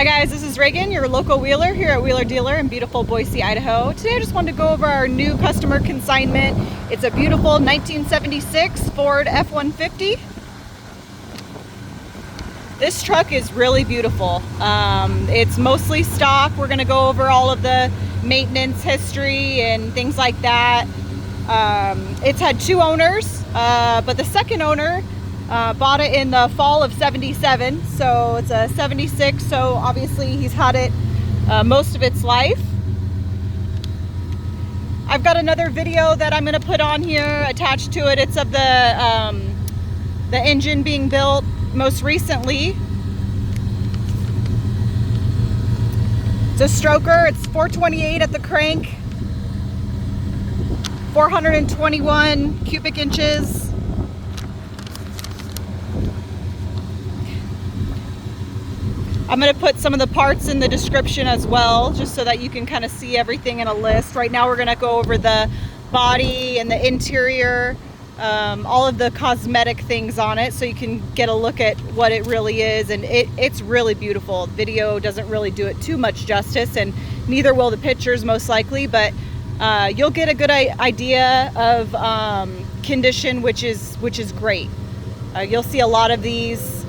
guys, this is Reagan, your local wheeler here at Wheeler Dealer in beautiful Boise, Idaho. Today I just wanted to go over our new customer consignment. It's a beautiful 1976 Ford F150. This truck is really beautiful. It's mostly stock. We're going to go over all of the maintenance history and things like that. It's had two owners, but the second owner bought it in the fall of 77, so it's a 76, so obviously he's had it most of its life. I've got another video that I'm going to put on here attached to it. It's of the engine being built most recently. It's a stroker. It's 428 at the crank, 421 cubic inches. I'm going to put some of the parts in the description as well, just so that you can kind of see everything in a list. Right now we're going to go over the body and the interior, all of the cosmetic things on it, so you can get a look at what it really is. And it's really beautiful. The video doesn't really do it too much justice, and neither will the pictures most likely, but you'll get a good idea of condition, which is great. You'll see a lot of these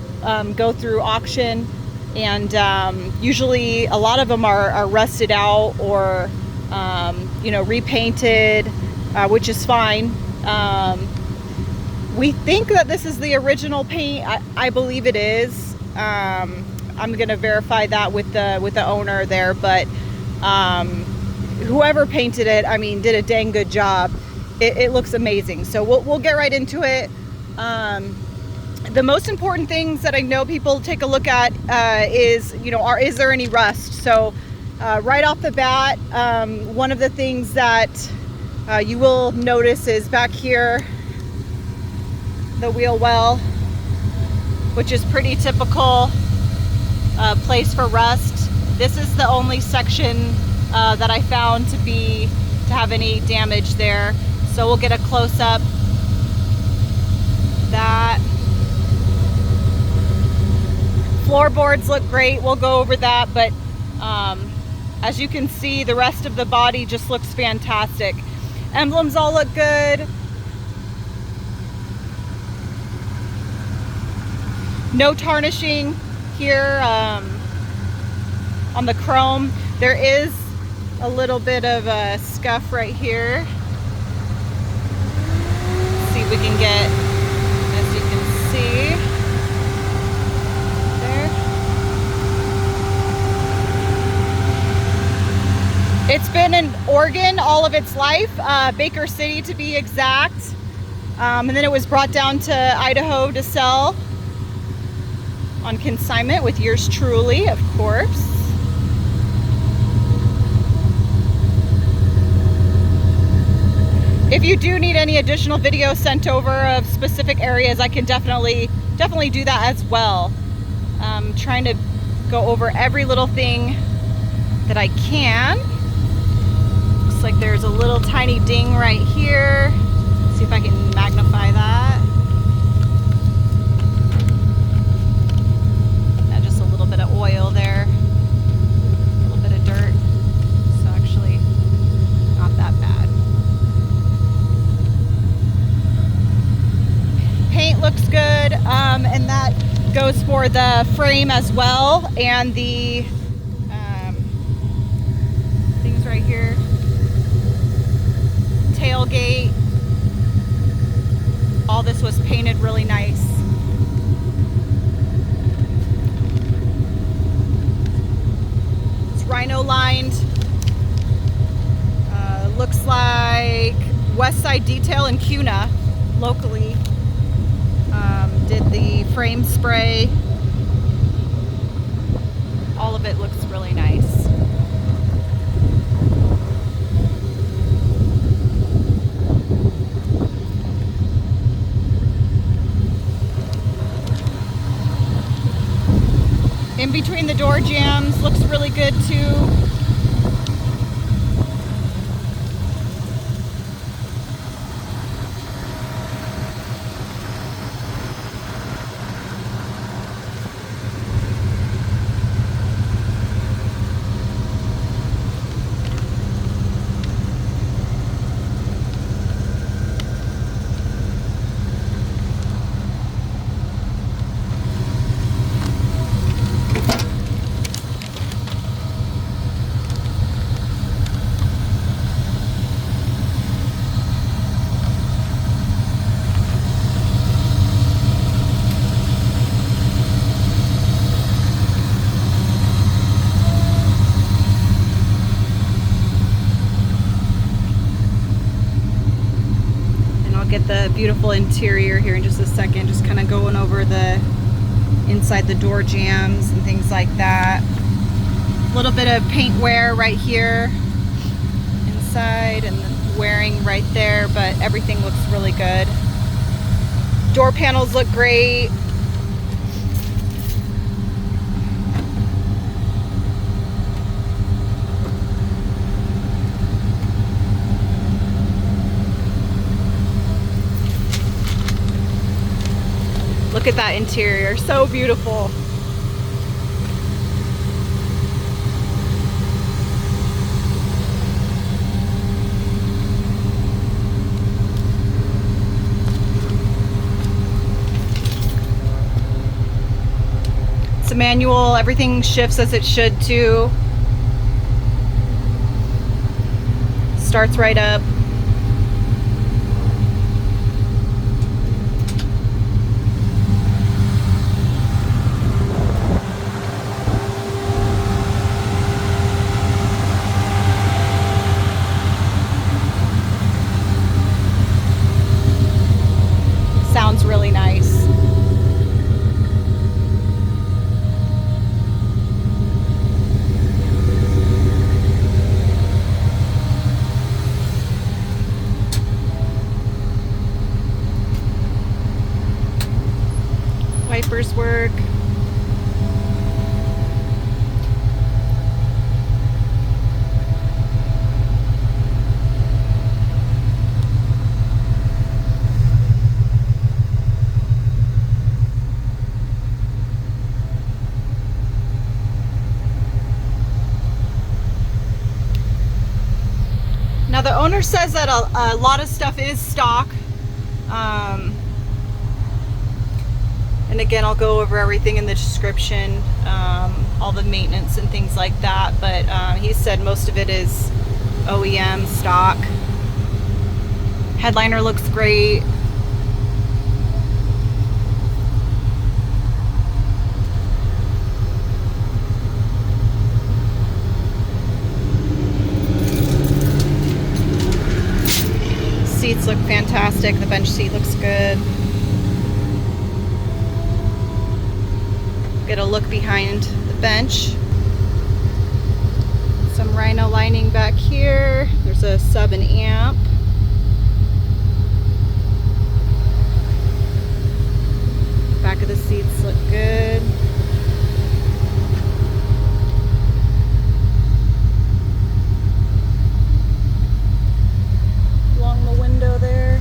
go through auction, and usually a lot of them are rusted out or repainted, which is fine. We think that this is the original paint. I believe it is. I'm going to verify that with the owner there, but whoever painted it, I mean, did a dang good job. It looks amazing. So we'll get right into it. The most important things that I know people take a look at is there any rust? So right off the bat, one of the things that you will notice is back here, the wheel well, which is pretty typical place for rust. This is the only section that I found to have any damage there. So we'll get a close-up. That floorboards look great. We'll go over that, but as you can see, the rest of the body just looks fantastic. Emblems all look good. No tarnishing here on the chrome. There is a little bit of a scuff right here. Let's see if we can get, as you can see, there. It's been in Oregon all of its life, Baker City to be exact, and then it was brought down to Idaho to sell on consignment with yours truly, of course. If you do need any additional videos sent over of specific areas, I can definitely do that as well. I'm trying to go over every little thing that I can. Looks like there's a little tiny ding right here. See if I can magnify that. Just a little bit of oil there, a little bit of dirt. So actually, not that bad. Paint looks good, and that goes for the frame as well, and the things right here. Tailgate. All this was painted really nice. It's rhino lined. Looks like West Side Detail in Cuna, locally, did the frame spray. All of it looks really nice. In between the door jambs looks really good too. I'll get the beautiful interior here in just a second, just kind of going over the inside the door jambs and things like that. A little bit of paint wear right here inside and the wearing right there, but everything looks really good. Door panels look great. Look at that interior, so beautiful. It's a manual, everything shifts as it should too. Starts right up. Sounds really nice. Wipers work. Now the owner says that a lot of stuff is stock. And again, I'll go over everything in the description, all the maintenance and things like that. But he said most of it is OEM stock. Headliner looks great. Seats look fantastic. The bench seat looks good. Get a look behind the bench. Some Rhino lining back here. There's a sub and amp. Back of the seats look good. Along the window there.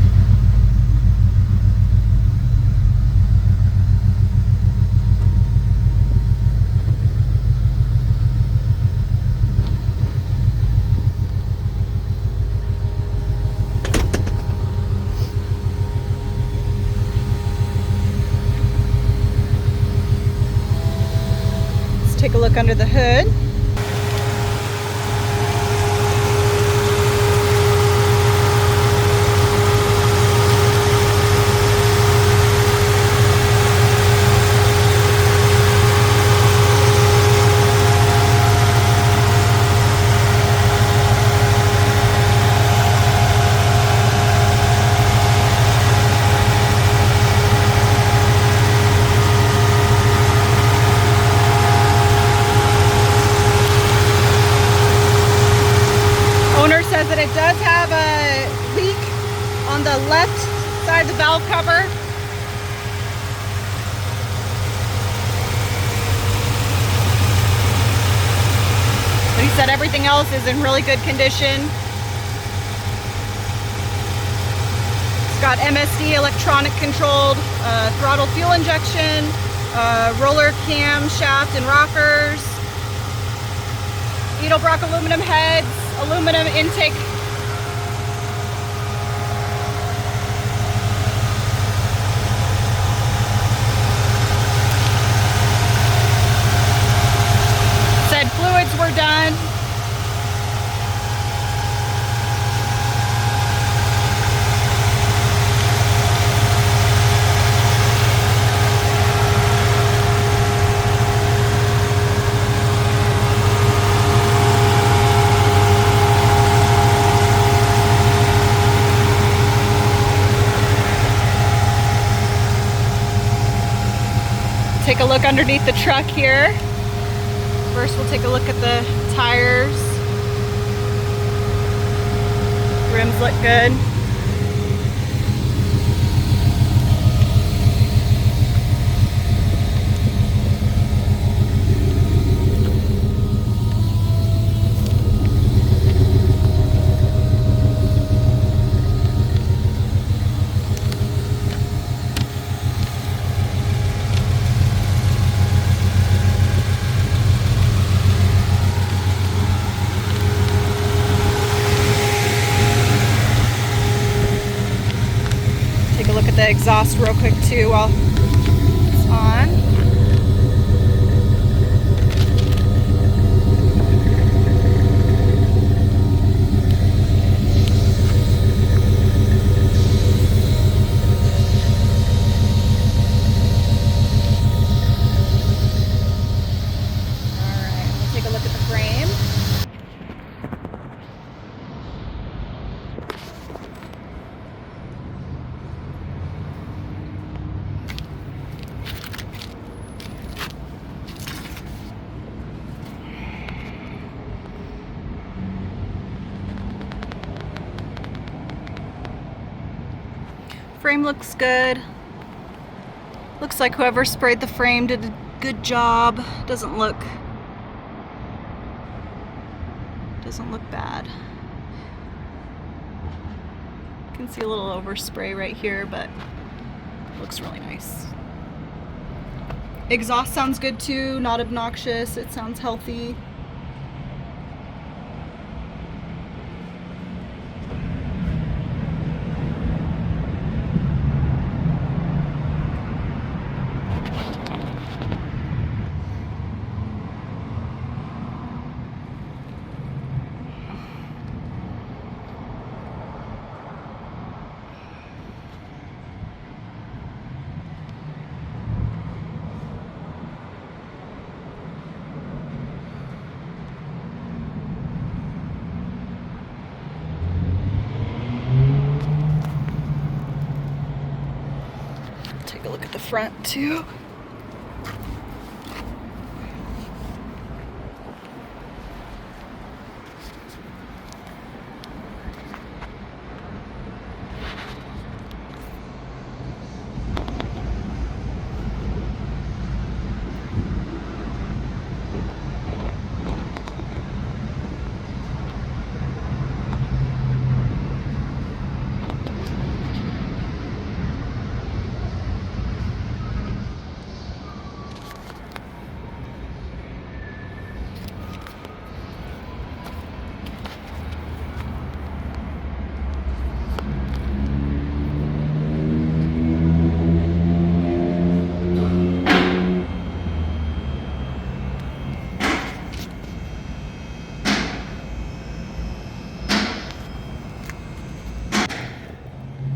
Take a look under the hood. That it does have a leak on the left side of the valve cover. But he said everything else is in really good condition. It's got MSD electronic controlled throttle fuel injection, roller camshaft and rockers, Edelbrock aluminum heads, aluminum intake. Said fluids were done. take a look underneath the truck here. First, we'll take a look at the tires. Rims look good. Take a look at the exhaust real quick too while it's on. Alright, we'll take a look at the frame. Frame looks good. Looks like whoever sprayed the frame did a good job. Doesn't look bad. You can see a little overspray right here, but it looks really nice. Exhaust sounds good too, not obnoxious. It sounds healthy. Take a look at the front too.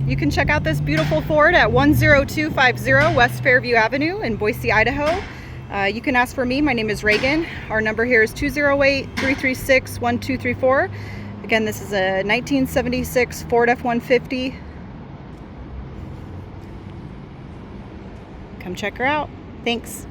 You can check out this beautiful Ford at 10250 West Fairview Avenue in Boise, Idaho. You can ask for me. My name is Reagan. Our number here is 208-336-1234. Again, this is a 1976 Ford F150. Come check her out. Thanks.